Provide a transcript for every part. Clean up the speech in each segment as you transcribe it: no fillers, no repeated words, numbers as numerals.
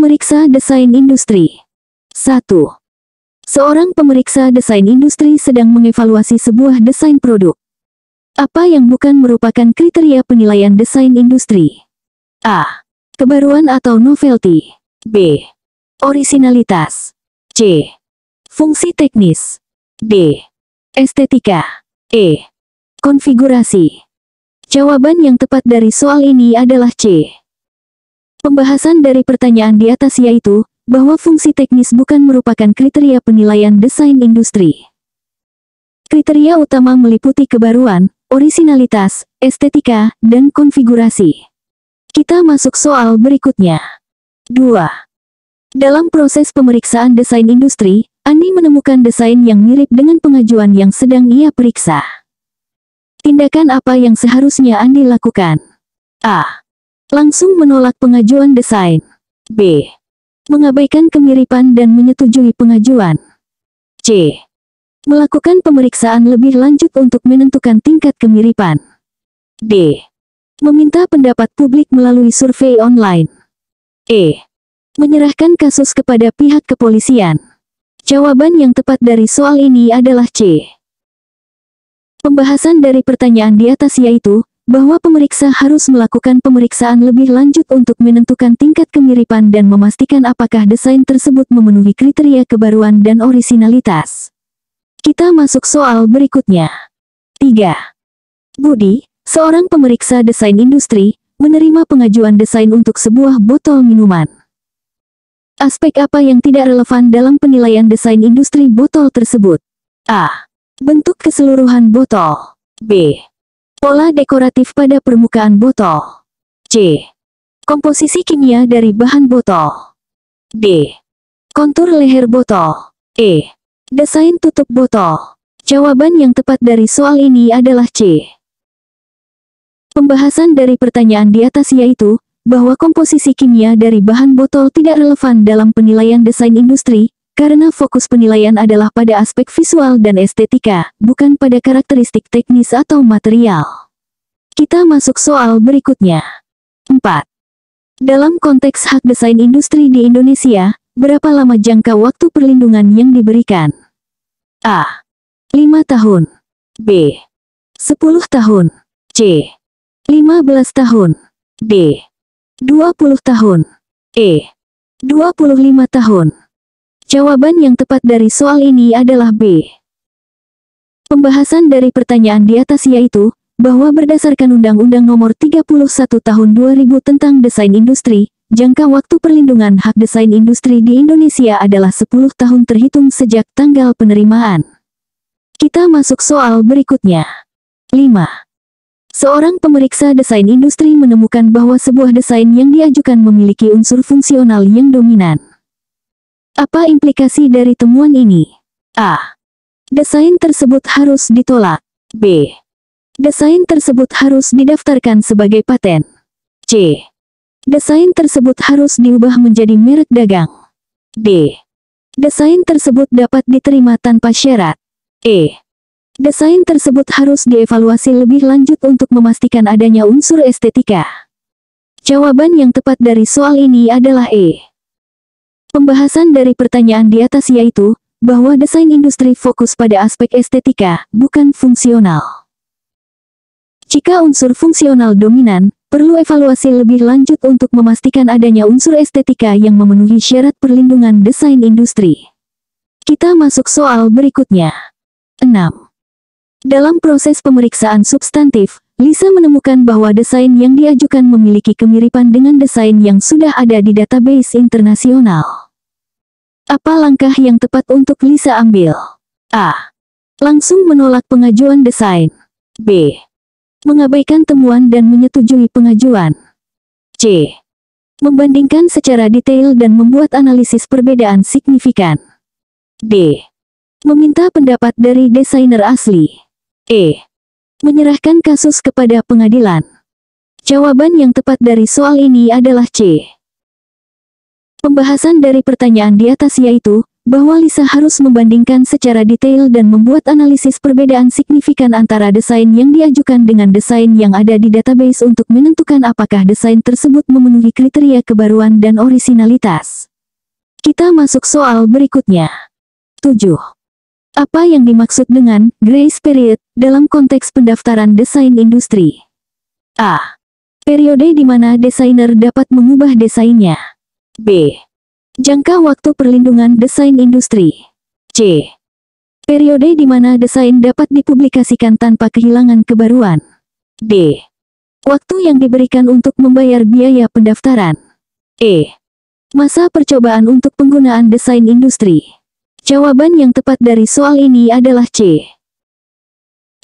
Pemeriksa desain industri. 1. Seorang pemeriksa desain industri sedang mengevaluasi sebuah desain produk. Apa yang bukan merupakan kriteria penilaian desain industri? A. Kebaruan atau novelty. B. Orisinalitas. C. Fungsi teknis. D. Estetika. E. Konfigurasi. Jawaban yang tepat dari soal ini adalah C. Pembahasan dari pertanyaan di atas yaitu, bahwa fungsi teknis bukan merupakan kriteria penilaian desain industri. Kriteria utama meliputi kebaruan, orisinalitas, estetika, dan konfigurasi. Kita masuk soal berikutnya. 2. Dalam proses pemeriksaan desain industri, Andi menemukan desain yang mirip dengan pengajuan yang sedang ia periksa. Tindakan apa yang seharusnya Andi lakukan? A. Langsung menolak pengajuan desain. B. Mengabaikan kemiripan dan menyetujui pengajuan. C. Melakukan pemeriksaan lebih lanjut untuk menentukan tingkat kemiripan. D. Meminta pendapat publik melalui survei online. E. Menyerahkan kasus kepada pihak kepolisian. Jawaban yang tepat dari soal ini adalah C. Pembahasan dari pertanyaan di atas yaitu, bahwa pemeriksa harus melakukan pemeriksaan lebih lanjut untuk menentukan tingkat kemiripan dan memastikan apakah desain tersebut memenuhi kriteria kebaruan dan orisinalitas. Kita masuk soal berikutnya. 3. Budi, seorang pemeriksa desain industri, menerima pengajuan desain untuk sebuah botol minuman. Aspek apa yang tidak relevan dalam penilaian desain industri botol tersebut? A. Bentuk keseluruhan botol. B. Pola dekoratif pada permukaan botol. C. Komposisi kimia dari bahan botol. D. Kontur leher botol. E. Desain tutup botol. Jawaban yang tepat dari soal ini adalah C. Pembahasan dari pertanyaan di atas yaitu, bahwa komposisi kimia dari bahan botol tidak relevan dalam penilaian desain industri, karena fokus penilaian adalah pada aspek visual dan estetika, bukan pada karakteristik teknis atau material. Kita masuk soal berikutnya. 4. Dalam konteks hak desain industri di Indonesia, berapa lama jangka waktu perlindungan yang diberikan? A. 5 tahun. B. 10 tahun. C. 15 tahun. D. 20 tahun. E. 25 tahun. Jawaban yang tepat dari soal ini adalah B. Pembahasan dari pertanyaan di atas yaitu, bahwa berdasarkan Undang-Undang Nomor 31 Tahun 2000 tentang Desain Industri, jangka waktu perlindungan hak desain industri di Indonesia adalah 10 tahun terhitung sejak tanggal penerimaan. Kita masuk soal berikutnya. 5. Seorang pemeriksa desain industri menemukan bahwa sebuah desain yang diajukan memiliki unsur fungsional yang dominan. Apa implikasi dari temuan ini? A. Desain tersebut harus ditolak. B. Desain tersebut harus didaftarkan sebagai paten. C. Desain tersebut harus diubah menjadi merek dagang. D. Desain tersebut dapat diterima tanpa syarat. E. Desain tersebut harus dievaluasi lebih lanjut untuk memastikan adanya unsur estetika. Jawaban yang tepat dari soal ini adalah E. Pembahasan dari pertanyaan di atas yaitu, bahwa desain industri fokus pada aspek estetika, bukan fungsional. Jika unsur fungsional dominan, perlu evaluasi lebih lanjut untuk memastikan adanya unsur estetika yang memenuhi syarat perlindungan desain industri. Kita masuk soal berikutnya. 6. Dalam proses pemeriksaan substantif, Lisa menemukan bahwa desain yang diajukan memiliki kemiripan dengan desain yang sudah ada di database internasional. Apa langkah yang tepat untuk Lisa ambil? A. Langsung menolak pengajuan desain. B. Mengabaikan temuan dan menyetujui pengajuan. C. Membandingkan secara detail dan membuat analisis perbedaan signifikan. D. Meminta pendapat dari desainer asli. E. Menyerahkan kasus kepada pengadilan. Jawaban yang tepat dari soal ini adalah C. Pembahasan dari pertanyaan di atas yaitu, bahwa Lisa harus membandingkan secara detail dan membuat analisis perbedaan signifikan antara desain yang diajukan dengan desain yang ada di database untuk menentukan apakah desain tersebut memenuhi kriteria kebaruan dan orisinalitas. Kita masuk soal berikutnya. 7. Apa yang dimaksud dengan grace period dalam konteks pendaftaran desain industri? A. Periode di mana desainer dapat mengubah desainnya. B. Jangka waktu perlindungan desain industri. C. Periode di mana desain dapat dipublikasikan tanpa kehilangan kebaruan. D. Waktu yang diberikan untuk membayar biaya pendaftaran. E. Masa percobaan untuk penggunaan desain industri. Jawaban yang tepat dari soal ini adalah C.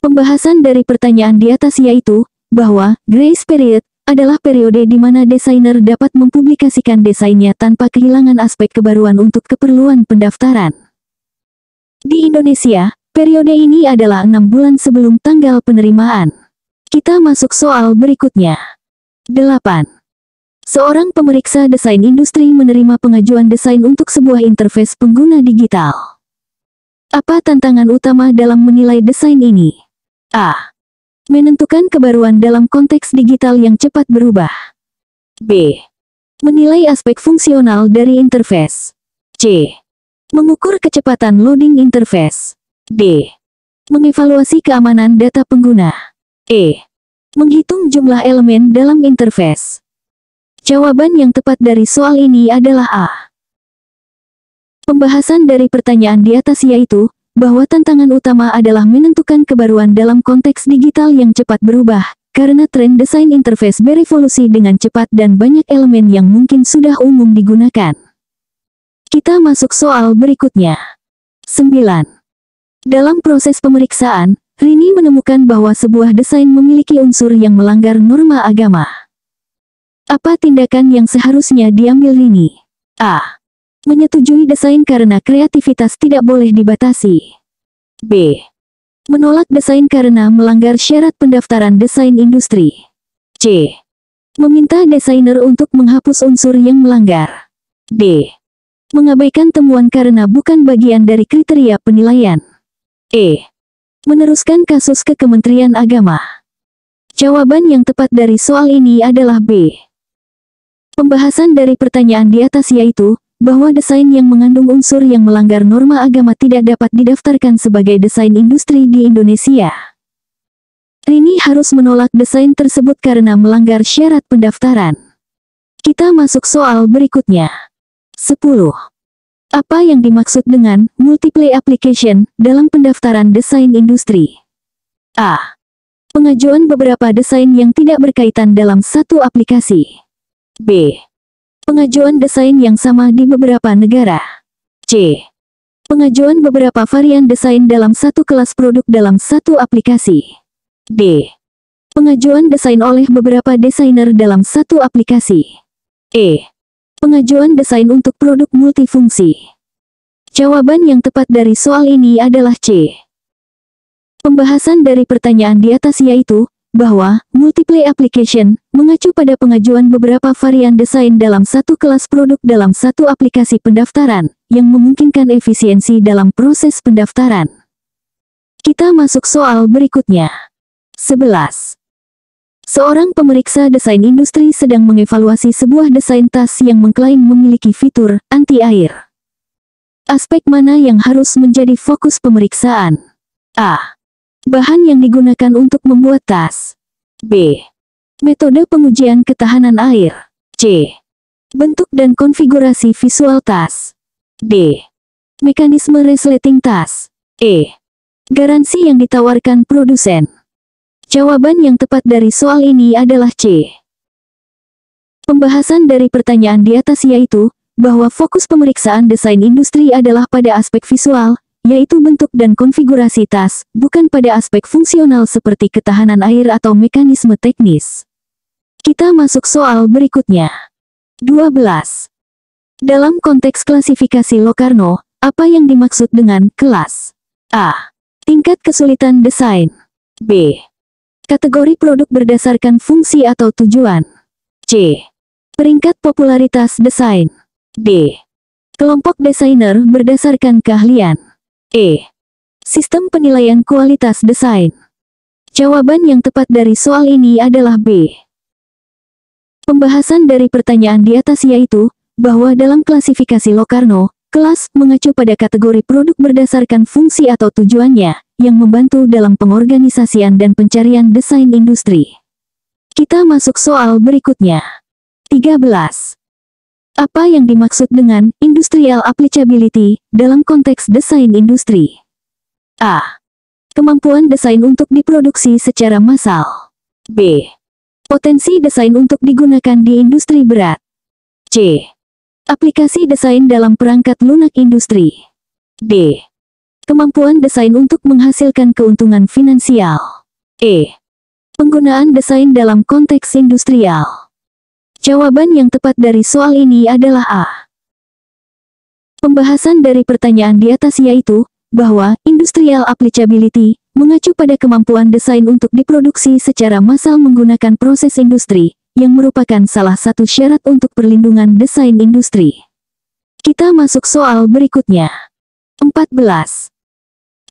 Pembahasan dari pertanyaan di atas yaitu, bahwa grace period adalah periode di mana desainer dapat mempublikasikan desainnya tanpa kehilangan aspek kebaruan untuk keperluan pendaftaran. Di Indonesia, periode ini adalah 6 bulan sebelum tanggal penerimaan. Kita masuk soal berikutnya. 8. Seorang pemeriksa desain industri menerima pengajuan desain untuk sebuah interface pengguna digital. Apa tantangan utama dalam menilai desain ini? A. Menentukan kebaruan dalam konteks digital yang cepat berubah. B. Menilai aspek fungsional dari interface. C. Mengukur kecepatan loading interface. D. Mengevaluasi keamanan data pengguna. E. Menghitung jumlah elemen dalam interface. Jawaban yang tepat dari soal ini adalah A. Pembahasan dari pertanyaan di atas yaitu, bahwa tantangan utama adalah menentukan kebaruan dalam konteks digital yang cepat berubah, karena tren desain interface berevolusi dengan cepat dan banyak elemen yang mungkin sudah umum digunakan. Kita masuk soal berikutnya. 9. Dalam proses pemeriksaan, Rini menemukan bahwa sebuah desain memiliki unsur yang melanggar norma agama. Apa tindakan yang seharusnya diambil Rini? A. Menyetujui desain karena kreativitas tidak boleh dibatasi. B. Menolak desain karena melanggar syarat pendaftaran desain industri. C. Meminta desainer untuk menghapus unsur yang melanggar. D. Mengabaikan temuan karena bukan bagian dari kriteria penilaian. E. Meneruskan kasus ke Kementerian Agama. Jawaban yang tepat dari soal ini adalah B. Pembahasan dari pertanyaan di atas yaitu, bahwa desain yang mengandung unsur yang melanggar norma agama tidak dapat didaftarkan sebagai desain industri di Indonesia. Rini harus menolak desain tersebut karena melanggar syarat pendaftaran. Kita masuk soal berikutnya. 10. Apa yang dimaksud dengan multiple application dalam pendaftaran desain industri? A. Pengajuan beberapa desain yang tidak berkaitan dalam satu aplikasi. B. Pengajuan desain yang sama di beberapa negara. C. Pengajuan beberapa varian desain dalam satu kelas produk dalam satu aplikasi. D. Pengajuan desain oleh beberapa desainer dalam satu aplikasi. E. Pengajuan desain untuk produk multifungsi. Jawaban yang tepat dari soal ini adalah C. Pembahasan dari pertanyaan di atas yaitu, bahwa multiple application mengacu pada pengajuan beberapa varian desain dalam satu kelas produk dalam satu aplikasi pendaftaran, yang memungkinkan efisiensi dalam proses pendaftaran. Kita masuk soal berikutnya. 11. Seorang pemeriksa desain industri sedang mengevaluasi sebuah desain tas yang mengklaim memiliki fitur anti-air. Aspek mana yang harus menjadi fokus pemeriksaan? A. Bahan yang digunakan untuk membuat tas. B. Metode pengujian ketahanan air. C. Bentuk dan konfigurasi visual tas. D. Mekanisme resleting tas. E. Garansi yang ditawarkan produsen. Jawaban yang tepat dari soal ini adalah C. Pembahasan dari pertanyaan di atas yaitu, bahwa fokus pemeriksaan desain industri adalah pada aspek visual, yaitu bentuk dan konfigurasi tas, bukan pada aspek fungsional seperti ketahanan air atau mekanisme teknis. Kita masuk soal berikutnya. 12. Dalam konteks klasifikasi Locarno, apa yang dimaksud dengan kelas? A. Tingkat kesulitan desain. B. Kategori produk berdasarkan fungsi atau tujuan. C. Peringkat popularitas desain. D. Kelompok desainer berdasarkan keahlian. E. Sistem penilaian kualitas desain. Jawaban yang tepat dari soal ini adalah B. Pembahasan dari pertanyaan di atas yaitu, bahwa dalam klasifikasi Locarno, kelas mengacu pada kategori produk berdasarkan fungsi atau tujuannya, yang membantu dalam pengorganisasian dan pencarian desain industri. Kita masuk soal berikutnya. 13. Apa yang dimaksud dengan industrial applicability dalam konteks desain industri? A. Kemampuan desain untuk diproduksi secara massal. B. Potensi desain untuk digunakan di industri berat. C. Aplikasi desain dalam perangkat lunak industri. D. Kemampuan desain untuk menghasilkan keuntungan finansial. E. Penggunaan desain dalam konteks industrial. Jawaban yang tepat dari soal ini adalah A. Pembahasan dari pertanyaan di atas yaitu, bahwa industrial applicability mengacu pada kemampuan desain untuk diproduksi secara massal menggunakan proses industri, yang merupakan salah satu syarat untuk perlindungan desain industri. Kita masuk soal berikutnya. 14.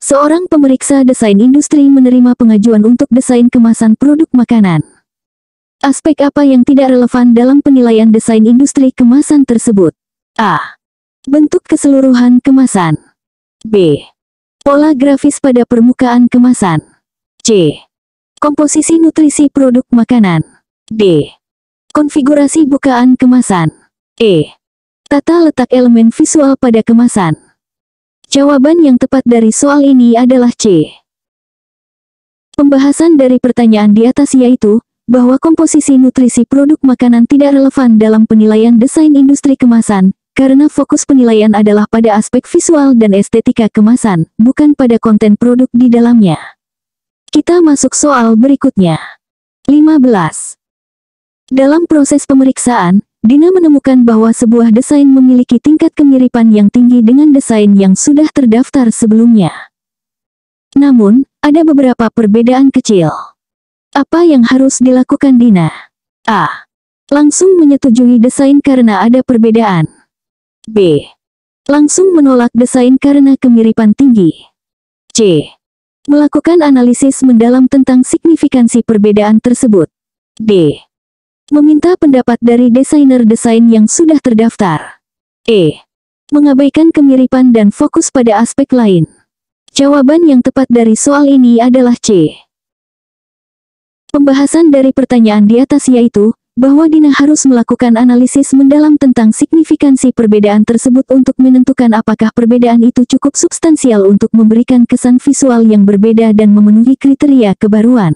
Seorang pemeriksa desain industri menerima pengajuan untuk desain kemasan produk makanan. Aspek apa yang tidak relevan dalam penilaian desain industri kemasan tersebut? A. Bentuk keseluruhan kemasan. B. Pola grafis pada permukaan kemasan. C. Komposisi nutrisi produk makanan. D. Konfigurasi bukaan kemasan. E. Tata letak elemen visual pada kemasan. Jawaban yang tepat dari soal ini adalah C. Pembahasan dari pertanyaan di atas yaitu, bahwa komposisi nutrisi produk makanan tidak relevan dalam penilaian desain industri kemasan, karena fokus penilaian adalah pada aspek visual dan estetika kemasan, bukan pada konten produk di dalamnya. Kita masuk soal berikutnya. 15. Dalam proses pemeriksaan, Dina menemukan bahwa sebuah desain memiliki tingkat kemiripan yang tinggi dengan desain yang sudah terdaftar sebelumnya. Namun, ada beberapa perbedaan kecil. Apa yang harus dilakukan Dina? A. Langsung menyetujui desain karena ada perbedaan. B. Langsung menolak desain karena kemiripan tinggi. C. Melakukan analisis mendalam tentang signifikansi perbedaan tersebut. D. Meminta pendapat dari desainer desain yang sudah terdaftar. E. Mengabaikan kemiripan dan fokus pada aspek lain. Jawaban yang tepat dari soal ini adalah C. Pembahasan dari pertanyaan di atas yaitu, bahwa Dina harus melakukan analisis mendalam tentang signifikansi perbedaan tersebut untuk menentukan apakah perbedaan itu cukup substansial untuk memberikan kesan visual yang berbeda dan memenuhi kriteria kebaruan.